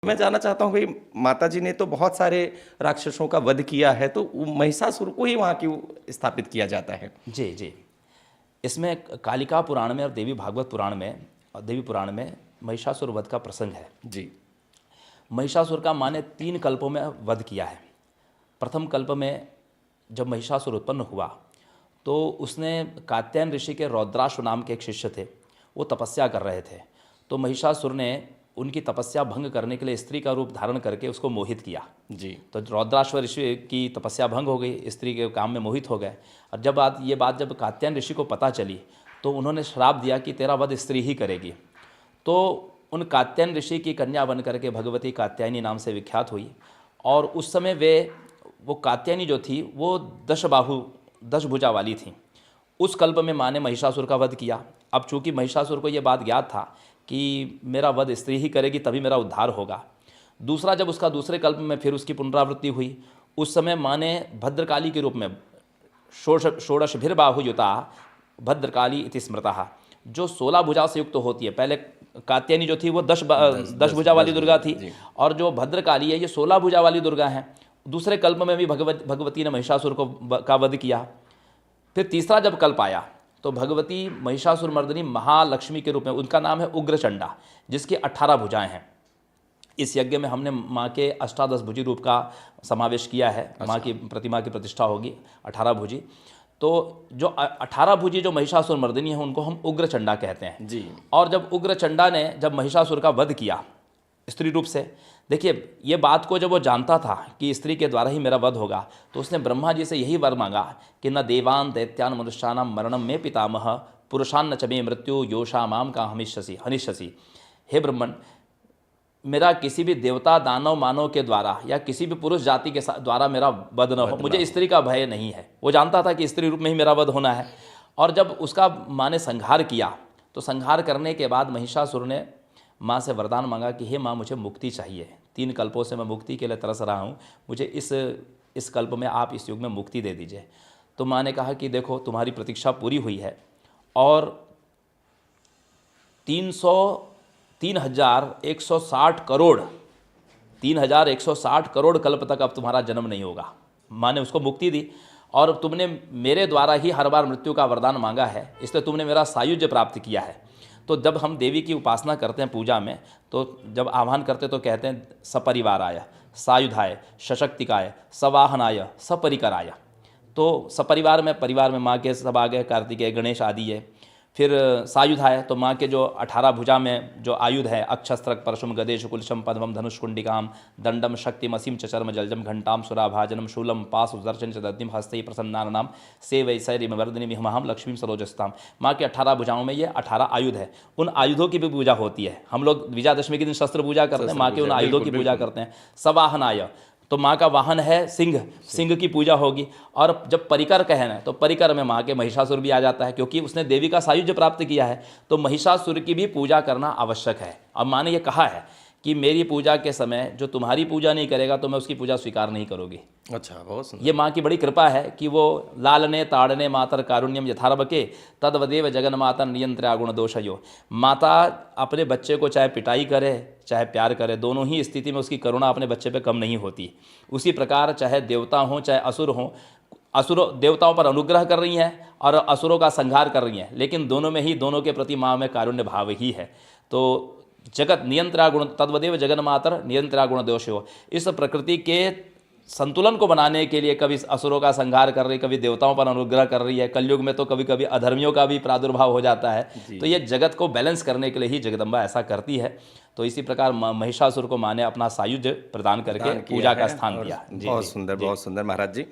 मैं जानना चाहता हूँ भाई, माता जी ने तो बहुत सारे राक्षसों का वध किया है, तो महिषासुर को ही वहाँ क्यों स्थापित किया जाता है? जी जी। इसमें कालिका पुराण में और देवी भागवत पुराण में और देवी पुराण में महिषासुर वध का प्रसंग है। जी। महिषासुर का माँ ने 3 कल्पों में वध किया है। प्रथम कल्प में जब महिषासुर उत्पन्न हुआ तो उसने कात्यायन ऋषि के रौद्राश्व नाम के एक शिष्य थे, वो तपस्या कर रहे थे। तो महिषासुर ने उनकी तपस्या भंग करने के लिए स्त्री का रूप धारण करके उसको मोहित किया। जी। तो रौद्राश्व ऋषि की तपस्या भंग हो गई, स्त्री के काम में मोहित हो गए। और जब ये बात जब कात्यायन ऋषि को पता चली तो उन्होंने श्राप दिया कि तेरा वध स्त्री ही करेगी। तो उन कात्यायन ऋषि की कन्या बन करके भगवती कात्यायनी नाम से विख्यात हुई। और उस समय वो कात्यायनी जो थी वो 10 भुजा वाली थी। उस कल्प में माँ ने महिषासुर का वध किया। अब चूंकि महिषासुर को ये बात ज्ञात था कि मेरा वध स्त्री ही करेगी तभी मेरा उद्धार होगा। दूसरा, जब उसका दूसरे कल्प में फिर उसकी पुनरावृत्ति हुई, उस समय माँ ने भद्रकाली के रूप में षोडशभिर्बाहुयुता भद्रकाली इति स्मृता, जो 16 भुजा से युक्त होती है। पहले कात्यायनी जो थी वो 10 भुजा वाली दुर्गा थी, और जो भद्रकाली है ये 16 भुजा वाली दुर्गा है। दूसरे कल्प में भी भगवती ने महिषासुर का वध किया। फिर तीसरा जब कल्प आया तो भगवती महिषासुर मर्दिनी महालक्ष्मी के रूप में, उनका नाम है उग्रचंडा, जिसकी 18 भुजाएं हैं। इस यज्ञ में हमने माँ के अष्टादश भुजी रूप का समावेश किया है। माँ की प्रतिमा की प्रतिष्ठा होगी 18 भुजी। तो जो 18 भुजी जो महिषासुर मर्दिनी है उनको हम उग्रचंडा कहते हैं जी। और जब उग्रचंडा ने जब महिषासुर का वध किया स्त्री रूप से, देखिए ये बात को जब वो जानता था कि स्त्री के द्वारा ही मेरा वध होगा, तो उसने ब्रह्मा जी से यही वर मांगा कि न देवान दैत्यान मनुष्यानाम मरणम में पितामह पुरुषान्न च मे मृत्यु योषा माम का हनिष्यसि। हे ब्रह्मन, मेरा किसी भी देवता दानव मानव के द्वारा या किसी भी पुरुष जाति के द्वारा मेरा वध न हो। मुझे स्त्री का भय नहीं है। वो जानता था कि स्त्री रूप में ही मेरा वध होना है। और जब उसका माँ ने संहार किया तो संहार करने के बाद महिषासुर ने माँ से वरदान मांगा कि हे माँ, मुझे मुक्ति चाहिए। 3 कल्पों से मैं मुक्ति के लिए तरस रहा हूँ, मुझे इस कल्प में आप इस युग में मुक्ति दे दीजिए। तो माँ ने कहा कि देखो, तुम्हारी प्रतीक्षा पूरी हुई है और 3,160 करोड़ कल्प तक अब तुम्हारा जन्म नहीं होगा। माँ ने उसको मुक्ति दी और तुमने मेरे द्वारा ही हर बार मृत्यु का वरदान मांगा है, इसलिए तुमने मेरा सायुज्य प्राप्त किया है। तो जब हम देवी की उपासना करते हैं पूजा में, तो जब आह्वान करते तो कहते हैं सपरिवाराय सायुधाय सशक्तिकाय सवाहनाय सपरिकराय। तो सपरिवार में, परिवार में माँ के सब आ गए, कार्तिकेय गणेश आदि है। फिर सायुधाय तो माँ के जो 18 भुजा में जो आयुध है, अक्षस्त्रक परशुम गदेश कुलशम पद्मम धनुष कुंडिकाम दंडम शक्तिम असीम चर्म जलजम घंटाम सुराभाजनम शूलम पास दर्शन चदद्दिम हस्ते प्रसन्नानाम से वैसैरिम वर्धिनी महम लक्ष्मी सरोजस्ताम। माँ के 18 भुजाओं में ये 18 आयुध है। उन आयुधों की भी पूजा होती है। हम लोग विजयादशमी के दिन शस्त्र पूजा करते हैं, माँ के उन आयुधों की पूजा करते हैं। सवाहनाय तो माँ का वाहन है सिंह की पूजा होगी। और जब परिकर कहना है तो परिकर में माँ के महिषासुर भी आ जाता है, क्योंकि उसने देवी का सायुज्य प्राप्त किया है। तो महिषासुर की भी पूजा करना आवश्यक है। अब माँ ने ये कहा है कि मेरी पूजा के समय जो तुम्हारी पूजा नहीं करेगा तो मैं उसकी पूजा स्वीकार नहीं करूँगी। अच्छा, बहुत सुंदर। ये माँ की बड़ी कृपा है कि वो लालने ताड़ने मातर कारुण्यम यथारभके तद्वदेव जगन माता नियंत्र्या गुण दोषयो। माता अपने बच्चे को चाहे पिटाई करे चाहे प्यार करे, दोनों ही स्थिति में उसकी करुणा अपने बच्चे पे कम नहीं होती। उसी प्रकार चाहे देवता हों चाहे असुर हों, असुर देवताओं पर अनुग्रह कर रही हैं और असुरों का संहार कर रही हैं, लेकिन दोनों में ही, दोनों के प्रति माँ में कारुण्य भाव ही है। तो जगत नियंत्रा गुण तद्वदेव जगन मातर नियंत्रा गुण दोषयो। इस प्रकृति के संतुलन को बनाने के लिए कभी असुरों का संहार कर रही, कभी देवताओं पर अनुग्रह कर रही है। कलयुग में तो कभी कभी अधर्मियों का भी प्रादुर्भाव हो जाता है। तो ये जगत को बैलेंस करने के लिए ही जगदम्बा ऐसा करती है। तो इसी प्रकार महिषासुर को माँ ने अपना सायुज्य प्रदान करके पूजा का स्थान दिया। बहुत सुंदर, बहुत सुंदर महाराज जी।